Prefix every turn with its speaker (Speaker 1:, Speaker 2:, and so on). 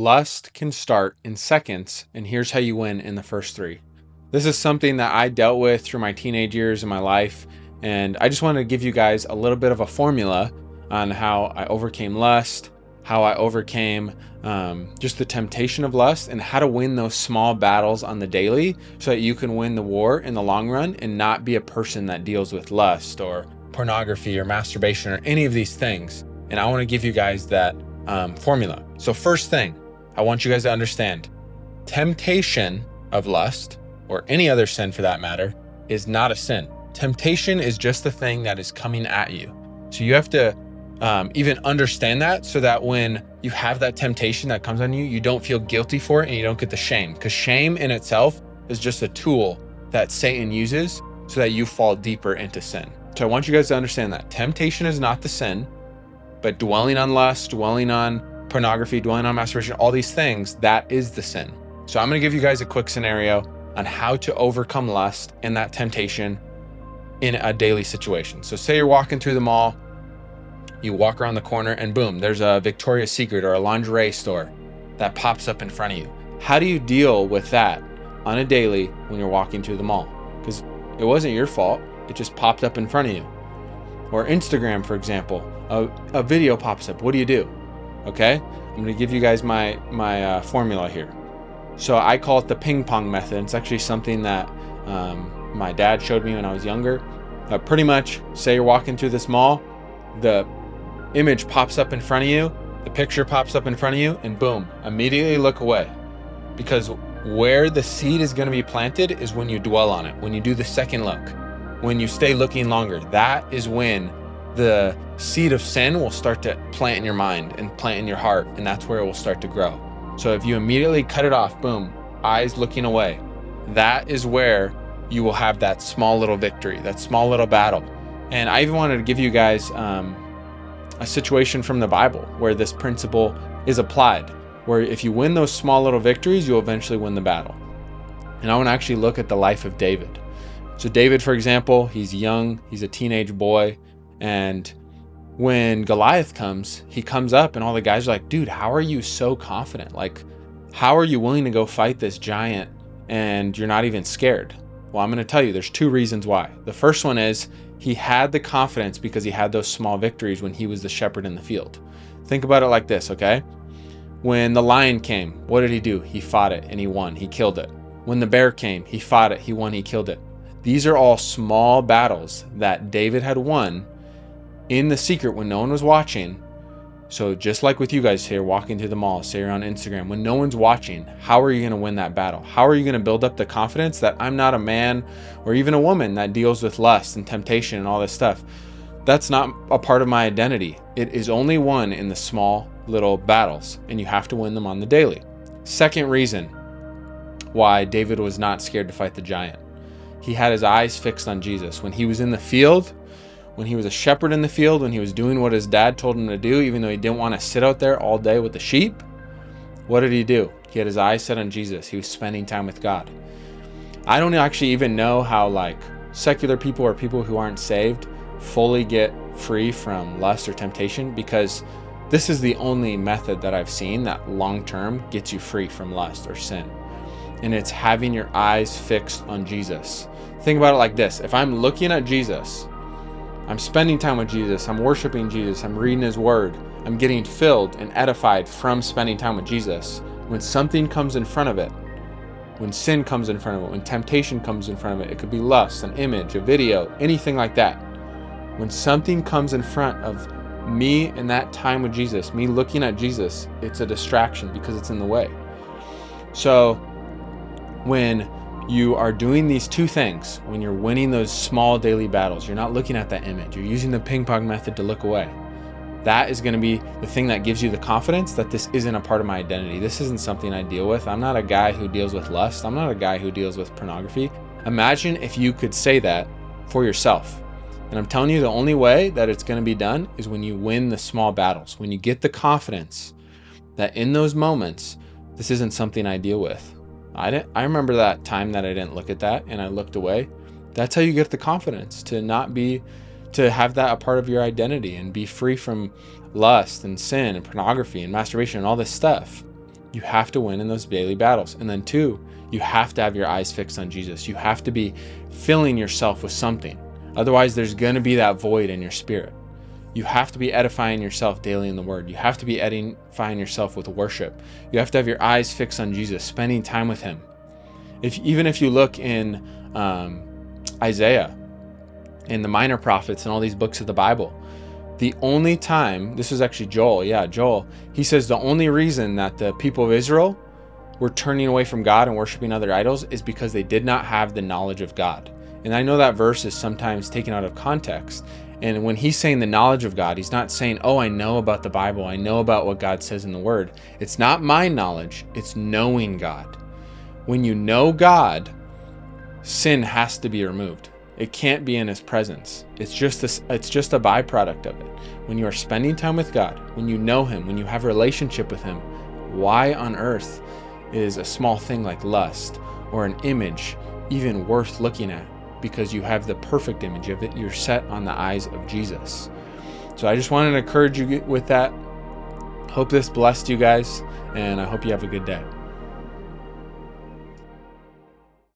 Speaker 1: Lust can start in seconds, and here's how you win in the first 3. This is something that I dealt with through my teenage years in my life, and I just wanted to give you guys a little bit of a formula on how I overcame lust, how I overcame just the temptation of lust, and how to win those small battles on the daily so that you can win the war in the long run and not be a person that deals with lust or pornography or masturbation or any of these things. And I want to give you guys that formula. So first thing, I want you guys to understand, temptation of lust, or any other sin for that matter, is not a sin. Temptation is just the thing that is coming at you. So you have to even understand that, so that when you have that temptation that comes on you, you don't feel guilty for it and you don't get the shame. Because shame in itself is just a tool that Satan uses so that you fall deeper into sin. So I want you guys to understand that temptation is not the sin, but dwelling on lust, dwelling on pornography, dwelling on masturbation, all these things, that is the sin. So I'm going to give you guys a quick scenario on how to overcome lust and that temptation in a daily situation. So say you're walking through the mall, you walk around the corner and boom, there's a Victoria's Secret or a lingerie store that pops up in front of you. How do you deal with that on a daily when you're walking through the mall? Because it wasn't your fault, it just popped up in front of you. Or Instagram, for example, a video pops up. What do you do? Okay, I'm going to give you guys my formula here. So I call it the ping pong method. It's actually something that my dad showed me when I was younger. Pretty much, say you're walking through this mall, the image pops up in front of you, the picture pops up in front of you, and boom, immediately look away. Because where the seed is going to be planted is when you dwell on it, when you do the second look, when you stay looking longer. That is when the seed of sin will start to plant in your mind and plant in your heart, and that's where it will start to grow. So if you immediately cut it off, boom, eyes looking away, that is where you will have that small little victory, that small little battle. And I even wanted to give you guys a situation from the Bible where this principle is applied, where if you win those small little victories, you'll eventually win the battle. And I want to actually look at the life of David. So David, for example, he's young, he's a teenage boy, and when Goliath comes, he comes up and all the guys are like, dude, how are you so confident? Like, how are you willing to go fight this giant and you're not even scared? Well, I'm going to tell you, there's 2 reasons why. The first one is he had the confidence because he had those small victories when he was the shepherd in the field. Think about it like this, okay? When the lion came, what did he do? He fought it and he won, he killed it. When the bear came, he fought it, he won, he killed it. These are all small battles that David had won in the secret when no one was watching. So just like with you guys here walking through the mall, say you're on Instagram, when no one's watching, how are you going to win that battle? How are you going to build up the confidence that I'm not a man or even a woman that deals with lust and temptation and all this stuff? That's not a part of my identity. It is only won in the small little battles, and you have to win them on the daily. Second reason why David was not scared to fight the giant. He had his eyes fixed on Jesus. When he was in the field, when he was a shepherd in the field, when he was doing what his dad told him to do, even though he didn't want to sit out there all day with the sheep, what did he do? He had his eyes set on Jesus. He was spending time with God. I don't actually even know how like secular people or people who aren't saved fully get free from lust or temptation, because this is the only method that I've seen that long-term gets you free from lust or sin. And it's having your eyes fixed on Jesus. Think about it like this. If I'm looking at Jesus, I'm spending time with Jesus, I'm worshiping Jesus, I'm reading his word, I'm getting filled and edified from spending time with Jesus. When something comes in front of it, when sin comes in front of it, when temptation comes in front of it, it could be lust, an image, a video, anything like that. When something comes in front of me in that time with Jesus, me looking at Jesus, it's a distraction because it's in the way. So when you are doing these 2 things, when you're winning those small daily battles, you're not looking at that image, you're using the ping pong method to look away. That is going to be the thing that gives you the confidence that this isn't a part of my identity. This isn't something I deal with. I'm not a guy who deals with lust. I'm not a guy who deals with pornography. Imagine if you could say that for yourself. And I'm telling you, the only way that it's going to be done is when you win the small battles, when you get the confidence that in those moments, this isn't something I deal with. I remember that time that I didn't look at that and I looked away. That's how you get the confidence to have that a part of your identity and be free from lust and sin and pornography and masturbation and all this stuff. You have to win in those daily battles. And then 2, you have to have your eyes fixed on Jesus. You have to be filling yourself with something. Otherwise, there's going to be that void in your spirit. You have to be edifying yourself daily in the Word. You have to be edifying yourself with worship. You have to have your eyes fixed on Jesus, spending time with Him. Even if you look in Isaiah, in the minor prophets, and all these books of the Bible, the only time, this is actually Joel, he says the only reason that the people of Israel were turning away from God and worshiping other idols is because they did not have the knowledge of God. And I know that verse is sometimes taken out of context. And when he's saying the knowledge of God, he's not saying, oh, I know about the Bible, I know about what God says in the Word. It's not mind knowledge, it's knowing God. When you know God, sin has to be removed. It can't be in His presence. It's just a byproduct of it. When you are spending time with God, when you know Him, when you have a relationship with Him, why on earth is a small thing like lust or an image even worth looking at? Because you have the perfect image of it. You're set on the eyes of Jesus. So I just wanted to encourage you with that. Hope this blessed you guys, and I hope you have a good day.